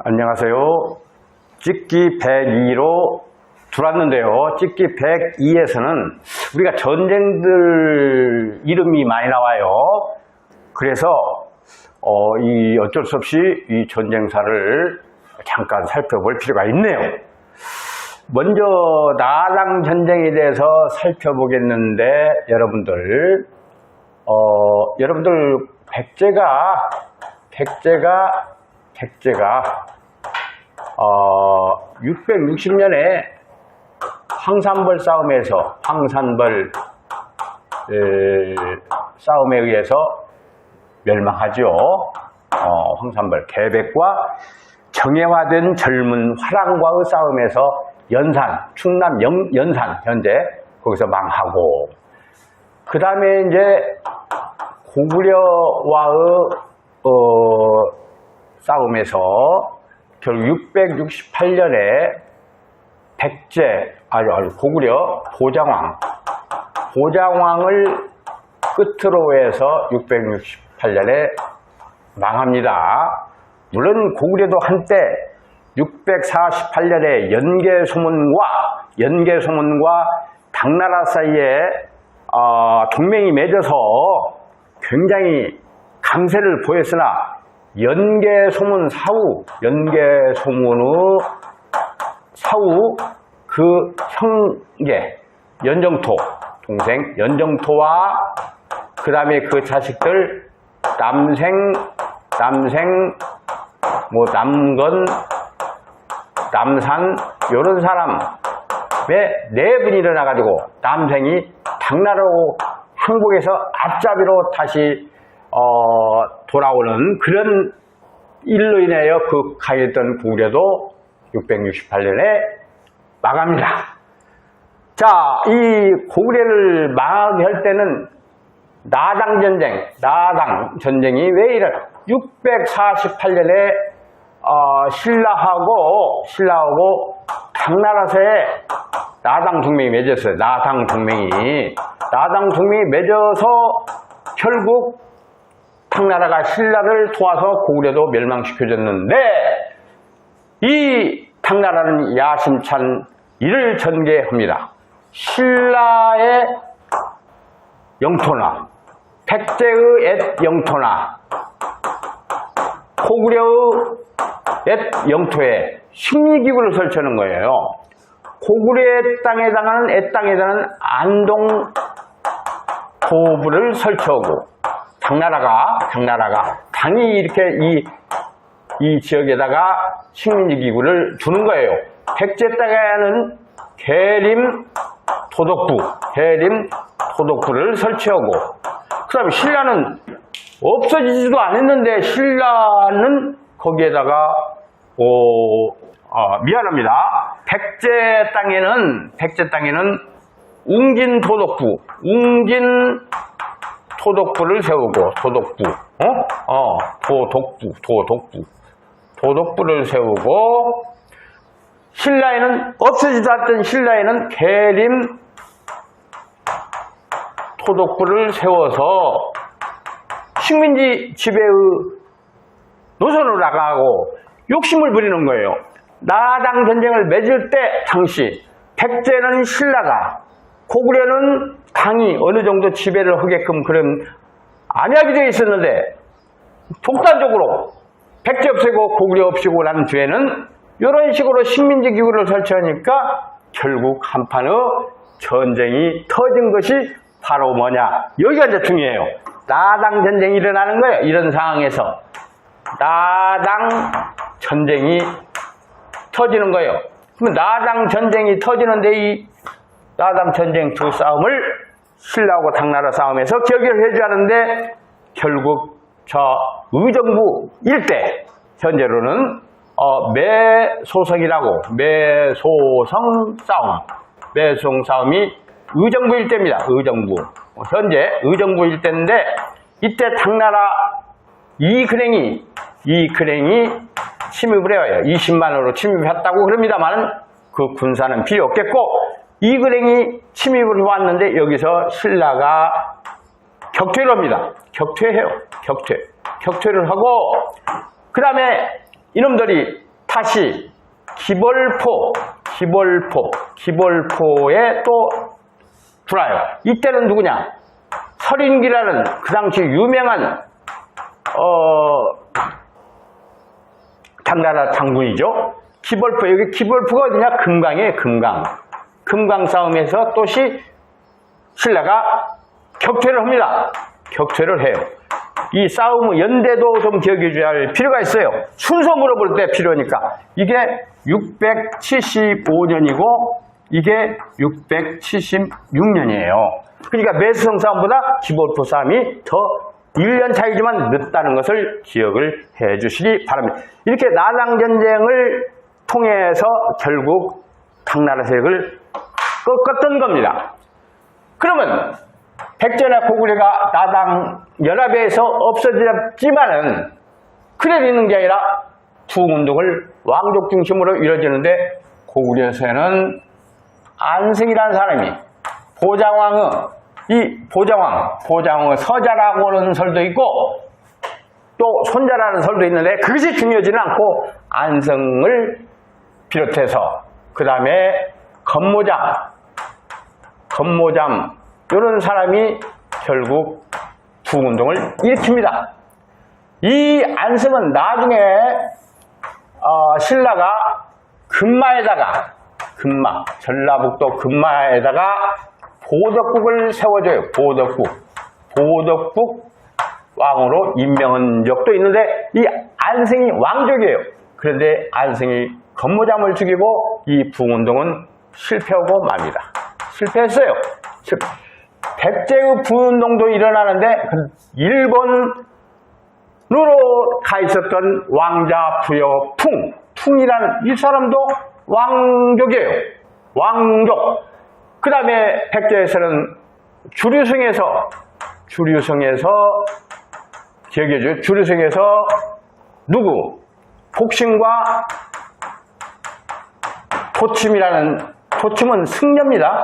안녕하세요. 찍기 102로 들어왔는데요. 찍기 102에서는 우리가 전쟁들 이름이 많이 나와요. 그래서 어쩔 수 없이 이 전쟁사를 잠깐 살펴볼 필요가 있네요. 먼저 나당 전쟁에 대해서 살펴보겠는데 여러분들 백제가 660년에 황산벌 싸움에서 싸움에 의해서 멸망하죠. 황산벌 계백과 정예화된 젊은 화랑과의 싸움에서 충남 연산 현재 거기서 망하고, 그 다음에 이제 고구려와의 싸움에서 결국 668년에 고구려 보장왕을 끝으로 해서 668년에 망합니다. 물론 고구려도 한때 648년에 연개소문과 당나라 사이에 동맹이 맺어서 굉장히 강세를 보였으나 연개소문의 사후 그 형제 연정토 동생 연정토와 그 다음에 그 자식들 남건, 남산 이런 사람의 4분이 일어나가지고 남생이 당나라로 항복해서 앞잡이로 다시 돌아오는 그런 일로 인하여 그 강했던 고구려도 668년에 망합니다. 자, 이 고구려를 망하게 할 때는 나당 전쟁이 왜 이래? 648년에 신라하고 당나라서의 나당 동맹이 맺었어요. 나당 동맹이 맺어서 결국 당나라가 신라를 도와서 고구려도 멸망시켜줬는데, 이 당나라는 야심찬 이를 전개합니다. 신라의 영토나 백제의 옛 영토나 고구려의 옛 영토에 식민지구를 설치하는 거예요. 고구려의 땅에 해당하는 안동 도부를 설치하고, 당나라가 당이 이렇게 이 지역에다가 식민지 기구를 주는 거예요. 백제 땅에는 계림 토독부를 설치하고, 그 다음에 신라는 없어지지도 않았는데 신라는 거기에다가 미안합니다. 백제 땅에는 웅진 토독부를 세우고, 도독부를 세우고, 신라에는 없어지지 않던 신라에는 계림 토독부를 세워서 식민지 지배의 노선으로 나가고 욕심을 부리는 거예요. 나당 전쟁을 맺을 때 당시 백제는 신라가, 고구려는 당이 어느 정도 지배를 하게끔 그런 안약이 되어 있었는데, 독단적으로 백제 없애고 고구려 없애고 난 뒤에는 이런 식으로 식민지 기구를 설치하니까 결국 한판의 전쟁이 터진 것이 바로 뭐냐, 여기가 이제 중요해요. 나당 전쟁이 일어나는 거예요. 이런 상황에서 나당 전쟁이 터지는 거예요. 그러면 나당 전쟁이 터지는데 이 나당 전쟁 두 싸움을 신라하고 당나라 싸움에서 결결을 해줘야 하는데, 결국 저 의정부 일대, 현재로는 매소성 싸움이 의정부 일대입니다. 현재 의정부 일대인데, 이때 당나라 이근행이 침입을 해요. 20만으로 침입했다고 그럽니다만 그 군사는 필요 없겠고, 이근행이 침입을 해왔는데 여기서 신라가 격퇴를 합니다. 격퇴를 하고, 그 다음에 이놈들이 다시 기벌포에 또 들어와요. 이때는 누구냐? 설인기라는 그 당시 유명한 당나라 장군이죠. 기벌포, 여기 기벌포가 어디냐? 금강이에요. 금강 싸움에서 또시 신라가 격퇴를 합니다. 격퇴를 해요. 이 싸움의 연대도 좀 기억해 줘야 할 필요가 있어요. 순서 물어볼 때 필요하니까. 이게 675년이고 이게 676년이에요. 그러니까 매수성 싸움보다 기벌포 싸움이 더 1년 차이지만 늦다는 것을 기억을 해 주시기 바랍니다. 이렇게 나당전쟁을 통해서 결국 당나라 세력을 꺾었던 겁니다. 그러면 백제나 고구려가 나당 연합에서 없어졌지만은 그래 있는 게 아니라 부흥운동을 왕족 중심으로 이루어지는데 고구려에서는 안승이라는 사람이 보장왕의 서자라고 하는 설도 있고 또 손자라는 설도 있는데 그것이 중요하지는 않고 안승을 비롯해서 그 다음에 건모잠 이런 사람이 결국 부흥운동을 일으킵니다. 이 안승은 나중에 신라가 전라북도 금마에다가 보덕국을 세워줘요. 보덕국 왕으로 임명한 적도 있는데 이 안승이 왕족이에요. 그런데 안승이 건모잠을 죽이고 이 부흥운동은 실패하고 맙니다. 실패했어요. 백제의 부흥운동도 일어나는데 일본으로 가 있었던 왕자 부여 풍이라는 이 사람도 왕족이에요. 왕족. 그 다음에 백제에서는 주류성에서 기억해줘요. 주류성에서 누구? 복신과 도침은 승려입니다.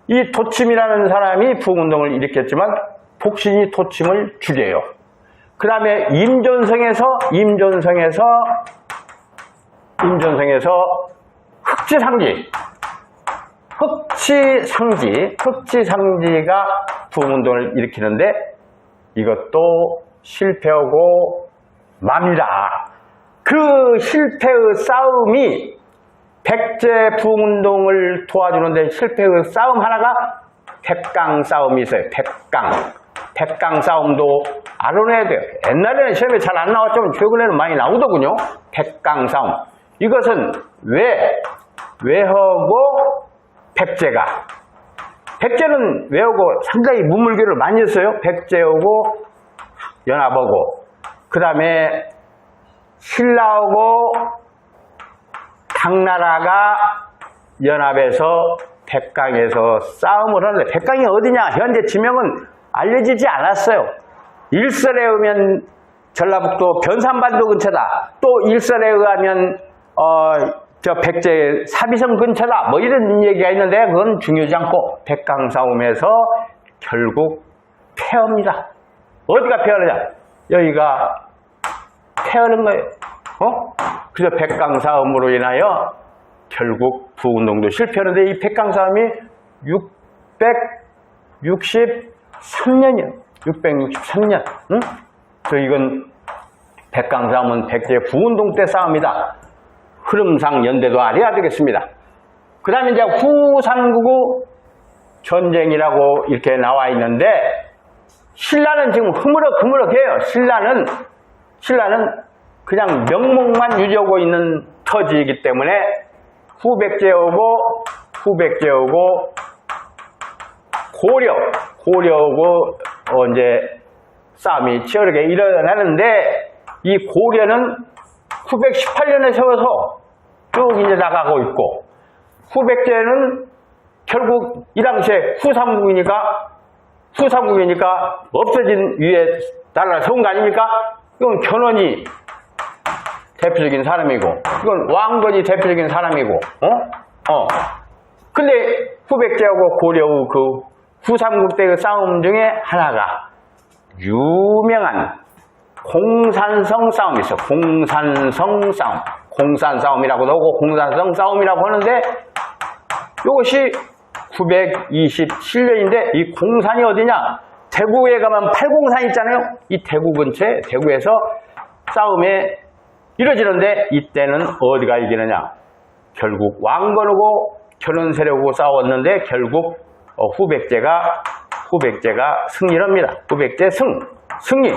이 도침이라는 사람이 부흥운동을 일으켰지만 복신이 도침을 죽여요. 그 다음에 임전성에서 흑지상지가 부흥운동을 일으키는데 이것도 실패하고 맙니다. 그 실패의 싸움이 백제 부흥운동을 도와주는데 실패의 싸움 하나가 백강 싸움이 있어요. 백강 싸움도 알아내야 돼요. 옛날에는 시험에 잘 안 나왔지만 최근에는 많이 나오더군요. 백강 싸움. 이것은 왜하고 백제는 왜하고 상당히 문물교를 많이 했어요. 백제하고 연합하고 그 다음에 신라하고 당나라가 연합해서 백강에서 싸움을 하는데 백강이 어디냐? 현재 지명은 알려지지 않았어요. 일설에 의하면 전라북도 변산반도 근처다. 또 일설에 의하면 백제 사비성 근처다. 뭐 이런 얘기가 있는데 그건 중요하지 않고 백강 싸움에서 결국 패합니다. 어디가 패하느냐? 여기가 패하는 거예요. 그래서 백강 싸움으로 인하여 결국 부흥운동도 실패하는데 이 백강 싸움이 663년이에요. 663년. 응? 그래서 이건 백강 싸움은 백제 부흥운동 때 싸움이다. 흐름상 연대도 알아야 되겠습니다. 그 다음에 이제 후삼국의 전쟁이라고 이렇게 나와 있는데 신라는 지금 흐물럭흐물럭해요. 신라는 그냥 명목만 유지하고 있는 터지이기 때문에 후백제하고 고려하고 이제 싸움이 치열하게 일어나는데 이 고려는 918년에 세워서 쭉 이제 나가고 있고 후백제는 결국 이 당시에 후삼국이니까 없어진 위에 나라를 세운 거 아닙니까? 이건 견훤이 대표적인 사람이고 이건 왕건이 대표적인 사람이고 근데 후백제하고 고려의 그 후삼국 때의 싸움 중에 하나가 유명한 공산성 싸움이 있어. 공산성 싸움. 공산 싸움이라고도 하고 공산성 싸움이라고 하는데 이것이 927년인데 이 공산이 어디냐? 대구에 가면 팔공산 있잖아요. 이 대구 근처에 대구에서 싸움에 이뤄지는데 이때는 어디가 이기느냐? 결국 왕건하고 견훤 세력하고 싸웠는데 결국 후백제가 승리를 합니다. 후백제 승리.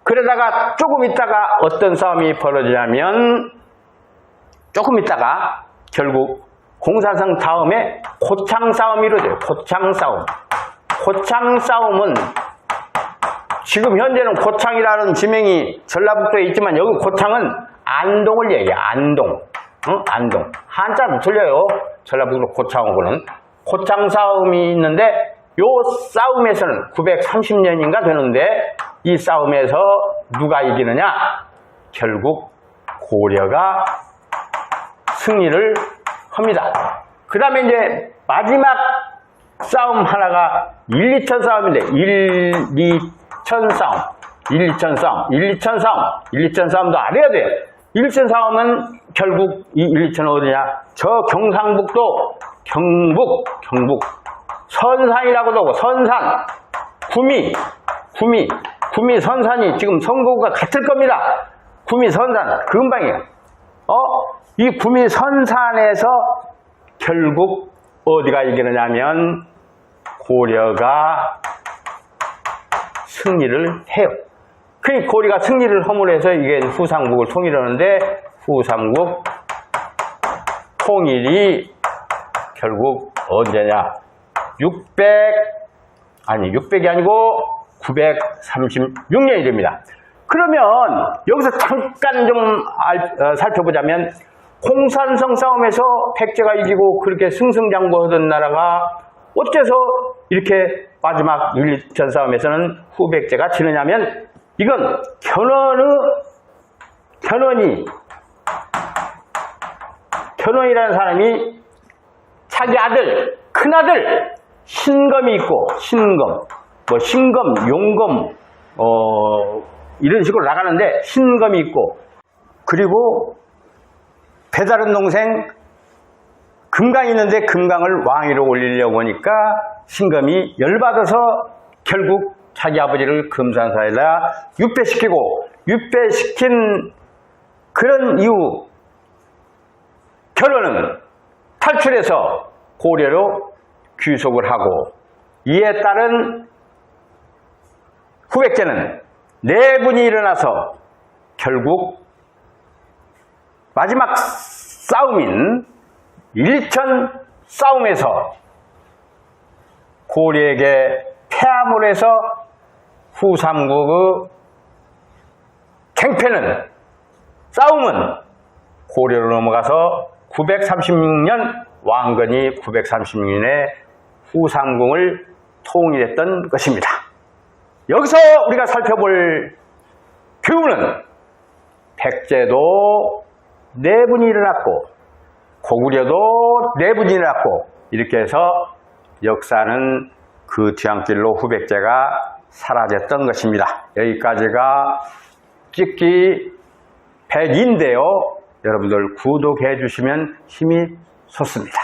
그러다가 조금 있다가 어떤 싸움이 벌어지냐면 조금 있다가 결국 공산성 다음에 고창 싸움이 이루어져요. 고창 싸움. 고창 싸움은 지금 현재는 고창이라는 지명이 전라북도에 있지만 여기 고창은 안동을 얘기해요. 안동. 응? 안동. 한자도 틀려요. 전라북도 고창하고는. 고창 싸움이 있는데 요 싸움에서는 930년인가 되는데 이 싸움에서 누가 이기느냐? 결국 고려가 승리를 합니다. 그 다음에 이제 마지막 싸움 하나가 1, 2천 싸움인데 1, 2천 싸움. 1, 2천 싸움. 1, 2천 싸움. 1, 2천 싸움도 알아야 돼요. 1, 2천 싸움은 결국 이 1, 2천 어디냐? 저 경상북도 경북 선산이라고도 하고 선산 구미 선산이 지금 선거구가 같을 겁니다. 구미 선산 금방이에요. 이 구미 선산에서 결국 어디가 이기느냐면 고려가 승리를 해요. 그러니까 고려가 승리를 함으로 해서 이게 후삼국을 통일하는데 후삼국 통일이 결국 언제냐? 600이 아니고 936년이 됩니다. 그러면 여기서 잠깐 좀 살펴보자면 공산성 싸움에서 백제가 이기고 그렇게 승승장구하던 나라가 어째서 이렇게 마지막 1, 2천 싸움에서는 후백제가 지느냐면 이건 견훤이라는 사람이 자기 아들, 큰아들 신검이 있고 신검, 용검 이런 식으로 나가는데 신검이 있고 그리고 배다른 동생 금강이 있는데 금강을 왕위로 올리려고 하니까 신검이 열받아서 결국 자기 아버지를 금산사에다 육배시킨 그런 이후 견훤은 탈출해서 고려로 귀속을 하고 이에 따른 후백제는 내분이 일어나서 결국 마지막 싸움인 1, 2천 싸움에서 고려에게 패함으로 해서 후삼국의 싸움은 고려로 넘어가서 936년 왕건이 936년에 후삼국을 통일했던 것입니다. 여기서 우리가 살펴볼 교훈은 백제도 내분이 일어났고 고구려도 내분이 일어났고 이렇게 해서 역사는 그 뒤안길로 후백제가 사라졌던 것입니다. 여기까지가 찍기 100인데요. 여러분들 구독해 주시면 힘이 솟습니다.